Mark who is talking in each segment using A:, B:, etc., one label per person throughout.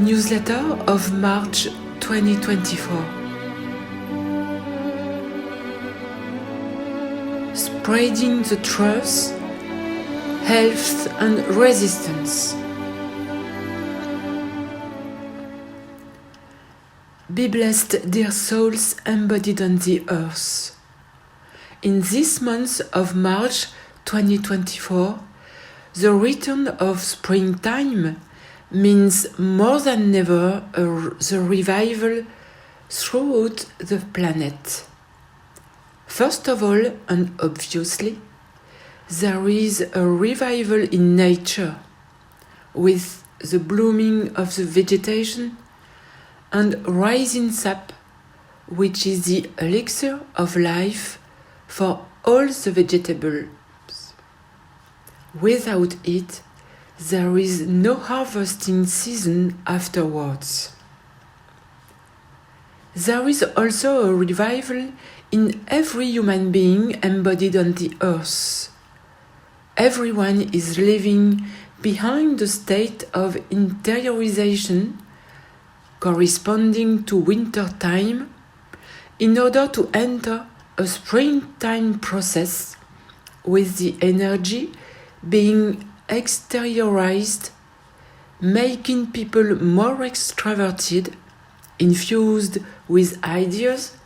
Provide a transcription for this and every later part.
A: Newsletter of March 2024. Spreading the truth, health and resistance. Be blessed, dear souls embodied on the earth. In this month of March 2024, the return of springtime means more than ever the revival throughout the planet. First of all, and obviously, there is a revival in nature, with the blooming of the vegetation and rising sap, which is the elixir of life for all the vegetables. Without it, there is no harvesting season afterwards. There is also a revival in every human being embodied on the earth. Everyone is living behind the state of interiorization corresponding to winter time in order to enter a springtime process with the energy being exteriorized, making people more extroverted, infused with ideas,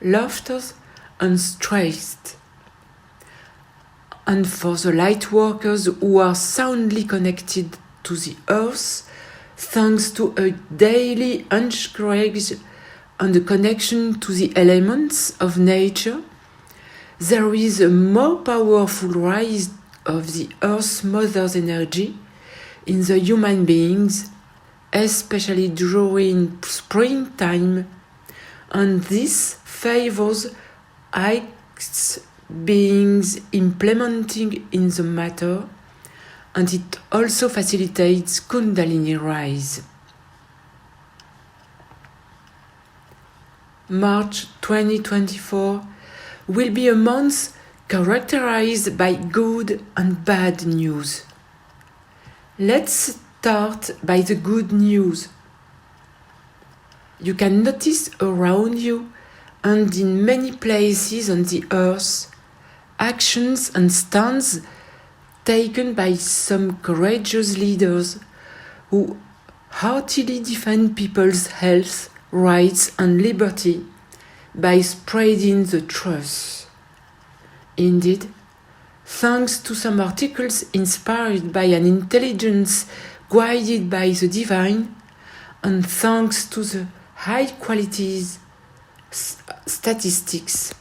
A: laughter, and strength. And for the light workers who are soundly connected to the earth, thanks to a daily anchorage and a connection to the elements of nature, there is a more powerful rise of the Earth Mother's energy in the human beings, especially during springtime, and this favors acts beings implementing in the matter, and it also facilitates Kundalini rise. March 2024 will be a month characterized by good and bad news. Let's start by the good news. You can notice around you and in many places on the earth actions and stands taken by some courageous leaders who heartily defend people's health, rights and liberty by spreading the truth. Indeed, thanks to some articles inspired by an intelligence guided by the divine, and thanks to the high qualities statistics,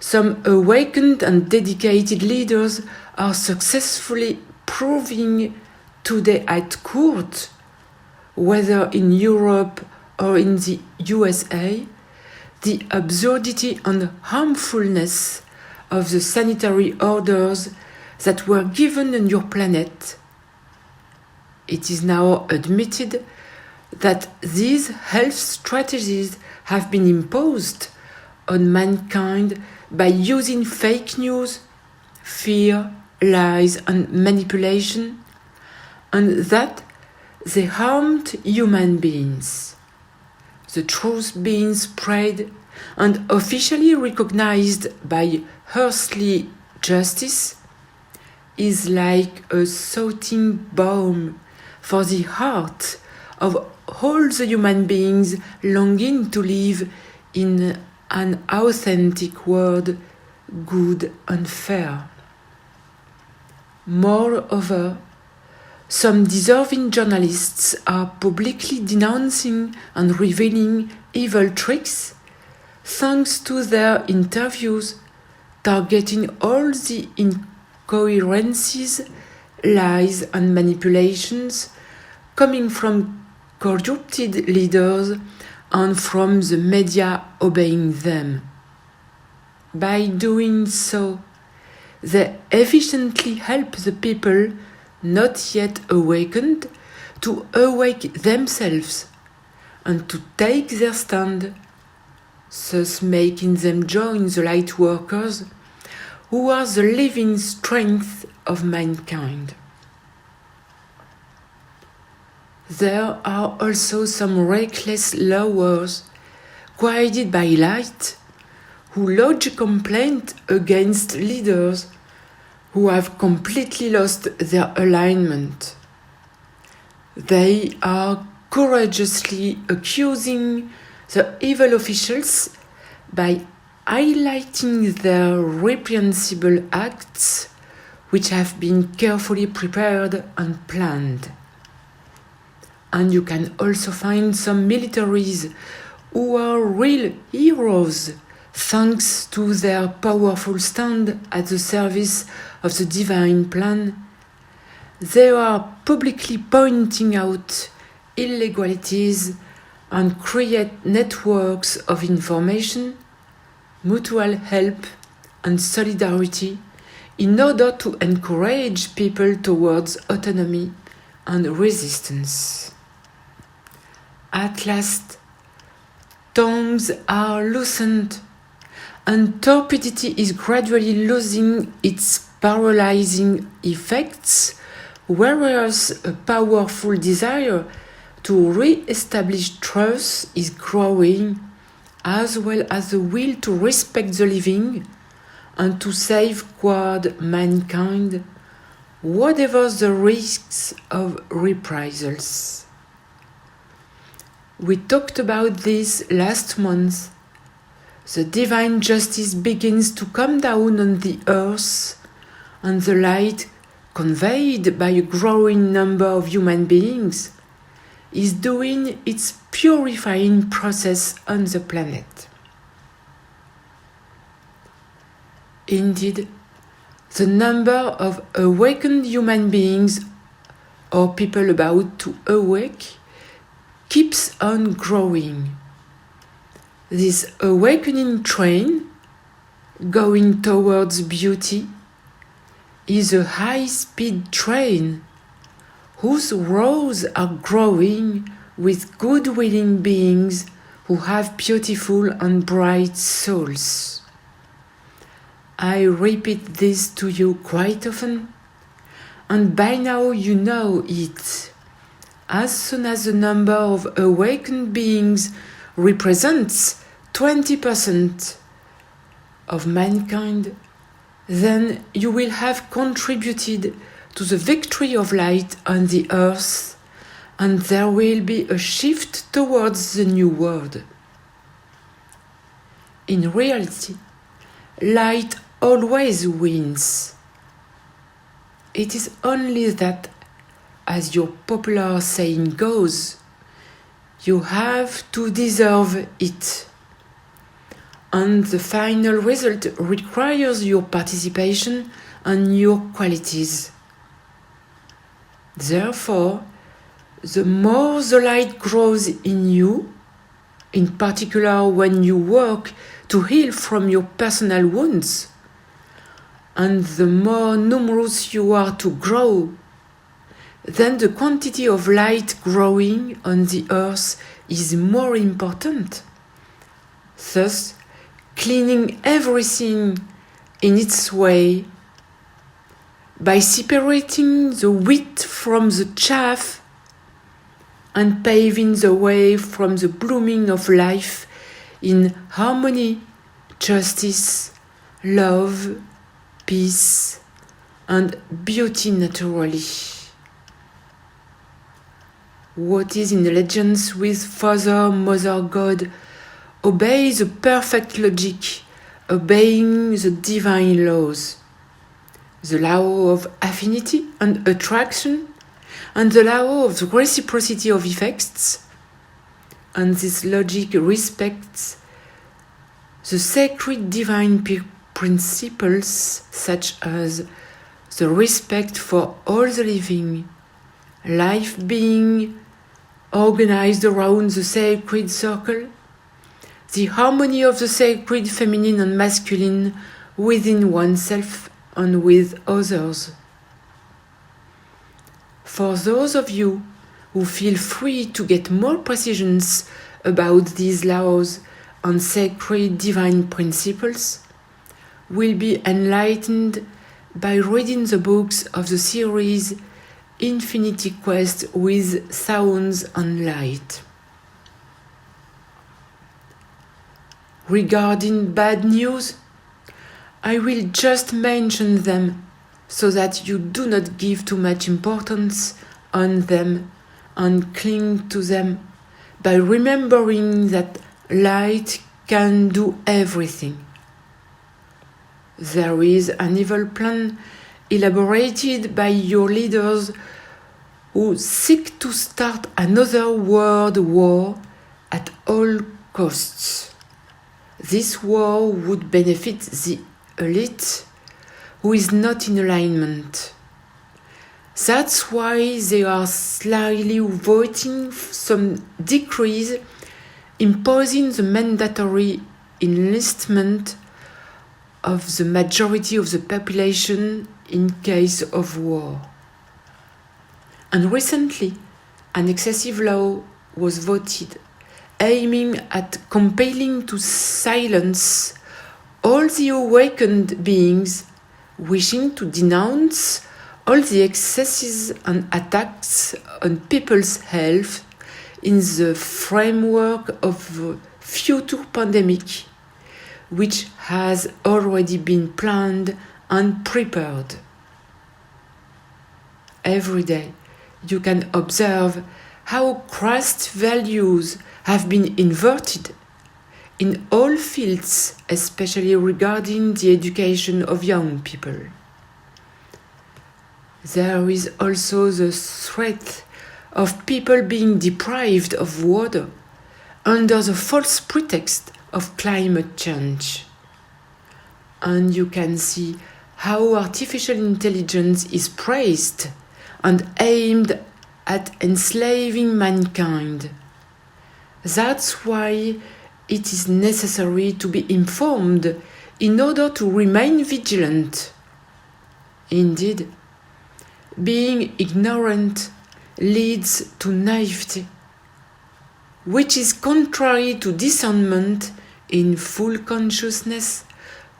A: some awakened and dedicated leaders are successfully proving today at court, whether in Europe or in the USA, the absurdity and harmfulness of the sanitary orders that were given on your planet. It is now admitted that these health strategies have been imposed on mankind by using fake news, fear, lies and manipulation, and that they harmed human beings. The truth being spread and officially recognized by earthly justice is like a soothing balm for the heart of all the human beings longing to live in an authentic world, good and fair. Moreover, some deserving journalists are publicly denouncing and revealing evil tricks thanks to their interviews targeting all the incoherencies, lies and manipulations coming from corrupted leaders and from the media obeying them. By doing so, they efficiently help the people not yet awakened to awake themselves and to take their stand, thus making them join the light workers who are the living strength of mankind. there are also some reckless lovers, guided by light, who lodge a complaint against leaders who have completely lost their alignment. They are courageously accusing the evil officials by highlighting their reprehensible acts, which have been carefully prepared and planned. And you can also find some militaries who are real heroes thanks to their powerful stand at the service of the divine plan. They are publicly pointing out illegalities and create networks of information, mutual help and solidarity in order to encourage people towards autonomy and resistance. At last, tongues are loosened and torpidity is gradually losing its paralyzing effects, whereas a powerful desire to re-establish trust is growing, as well as the will to respect the living and to safeguard mankind, whatever the risks of reprisals. We talked about this last month. The divine justice begins to come down on the earth, and the light conveyed by a growing number of human beings is doing its purifying process on the planet. Indeed, the number of awakened human beings or people about to awake keeps on growing. This awakening train, going towards beauty, is a high-speed train whose rows are growing with good-willing beings who have beautiful and bright souls. I repeat this to you quite often, and by now you know it. As soon as the number of awakened beings represents 20% of mankind, then you will have contributed to the victory of light on the earth, and there will be a shift towards the new world. In reality, light always wins. It is only that, as your popular saying goes, you have to deserve it. And the final result requires your participation and your qualities. Therefore, the more the light grows in you, in particular when you work to heal from your personal wounds, and the more numerous you are to grow, then the quantity of light growing on the earth is more important. Thus, cleaning everything in its way by separating the wheat from the chaff and paving the way from the blooming of life in harmony, justice, love, peace, and beauty naturally. What is in allegiance with Father, Mother, God, obeys the perfect logic, obeying the divine laws, the law of affinity and attraction, and the law of the reciprocity of effects. And this logic respects the sacred divine principles such as the respect for all the living, life being organized around the sacred circle, the harmony of the sacred feminine and masculine within oneself and with others. For those of you who feel free to get more precisions about these laws and sacred divine principles, will be enlightened by reading the books of the series infinity quest with sounds and light. Regarding bad news, I will just mention them so that you do not give too much importance on them and cling to them by remembering that light can do everything. There is an evil plan elaborated by your leaders who seek to start another world war at all costs. This war would benefit the elite who is not in alignment. That's why they are slyly voting some decrees imposing the mandatory enlistment of the majority of the population in case of war. And recently, an excessive law was voted aiming at compelling to silence all the awakened beings wishing to denounce all the excesses and attacks on people's health in the framework of a future pandemic, which has already been planned and prepared. Every day, you can observe how Christ's values have been inverted in all fields, especially regarding the education of young people. There is also the threat of people being deprived of water under the false pretext of climate change. And you can see how artificial intelligence is praised and aimed at enslaving mankind. That's why it is necessary to be informed in order to remain vigilant. Indeed, being ignorant leads to naivety, which is contrary to discernment in full consciousness,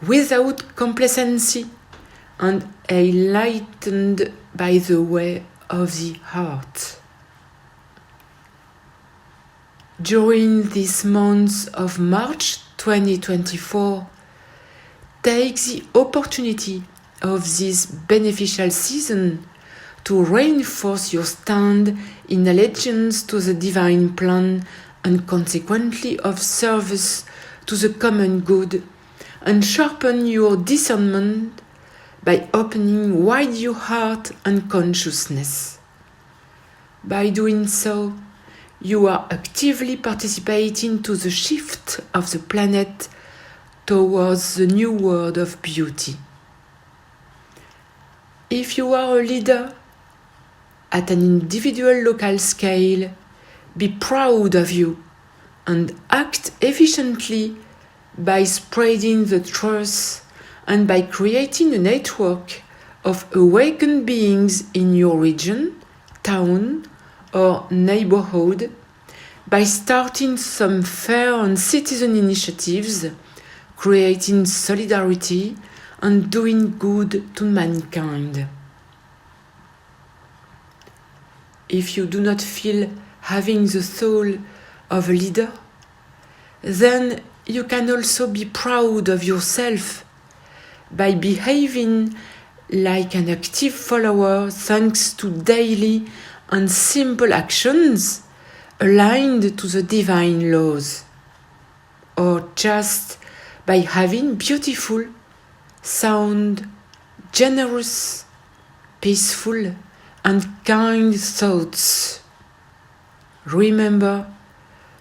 A: without complacency, and enlightened by the way of the heart. During this month of March 2024, take the opportunity of this beneficial season to reinforce your stand in allegiance to the divine plan and consequently of service to the common good, and sharpen your discernment by opening wide your heart and consciousness. By doing so, you are actively participating to the shift of the planet towards the new world of beauty. If you are a leader at an individual local scale, be proud of you and act efficiently by spreading the truth and by creating a network of awakened beings in your region, town, or neighborhood, by starting some fair and citizen initiatives, creating solidarity and doing good to mankind. If you do not feel having the soul of a leader, then you can also be proud of yourself by behaving like an active follower thanks to daily and simple actions aligned to the divine laws, or just by having beautiful, sound, generous, peaceful, and kind thoughts. Remember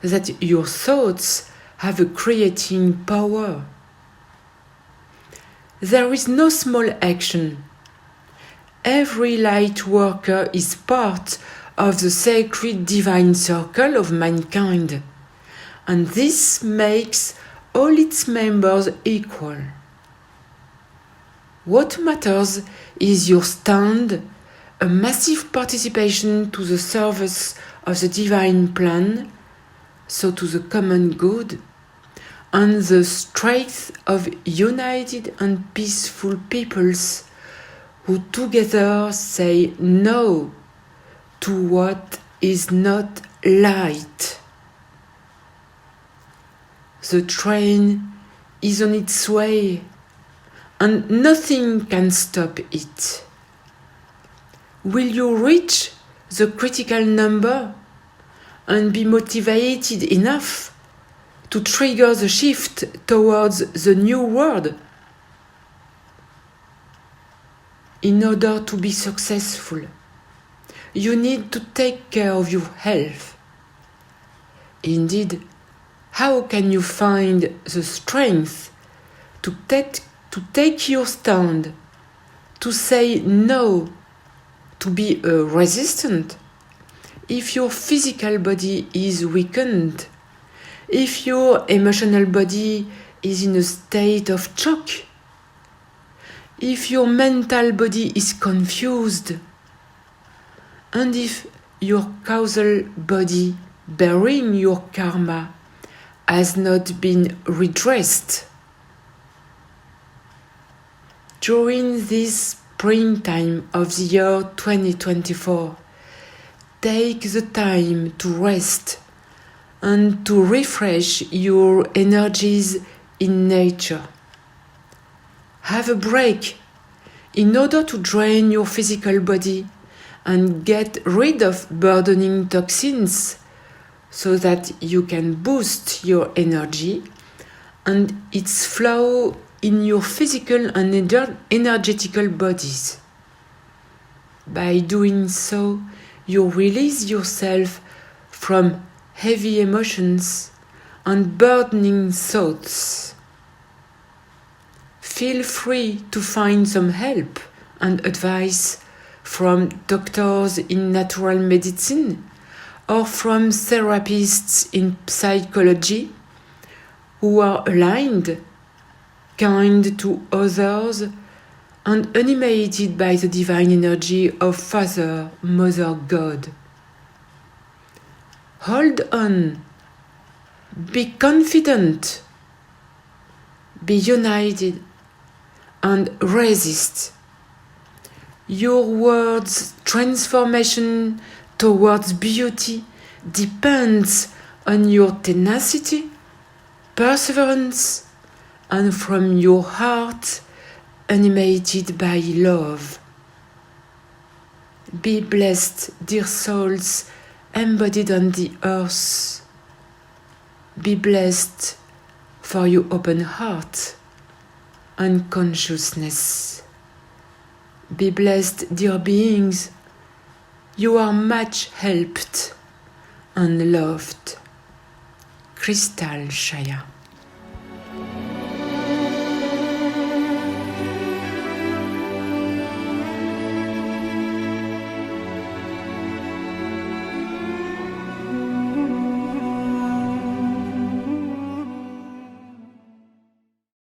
A: that your thoughts have a creating power. There is no small action. Every light worker is part of the sacred divine circle of mankind, and this makes all its members equal. What matters is your stand, a massive participation to the service of the divine plan, so to the common good, and the strength of united and peaceful peoples who together say no to what is not light. The train is on its way, and nothing can stop it. Will you reach the critical number and be motivated enough to trigger the shift towards the new world? In order to be successful, you need to take care of your health. Indeed, how can you find the strength to take your stand, to say no, to be resistant, if your physical body is weakened, if your emotional body is in a state of shock, if your mental body is confused, and if your causal body bearing your karma has not been redressed? During this springtime of the year 2024, take the time to rest and to refresh your energies in nature. Have a break in order to drain your physical body and get rid of burdening toxins so that you can boost your energy and its flow in your physical and energetical bodies. By doing so, you release yourself from heavy emotions and burdening thoughts. Feel free to find some help and advice from doctors in natural medicine or from therapists in psychology who are aligned, kind to others, and animated by the divine energy of Father, Mother, God. Hold on, be confident, be united, and resist. Your world's transformation towards beauty depends on your tenacity, perseverance, and from your heart animated by love. Be blessed, dear souls embodied on the earth. Be blessed for your open heart and consciousness. Be blessed, dear beings. You are much helped and loved. Christ Al Shaya.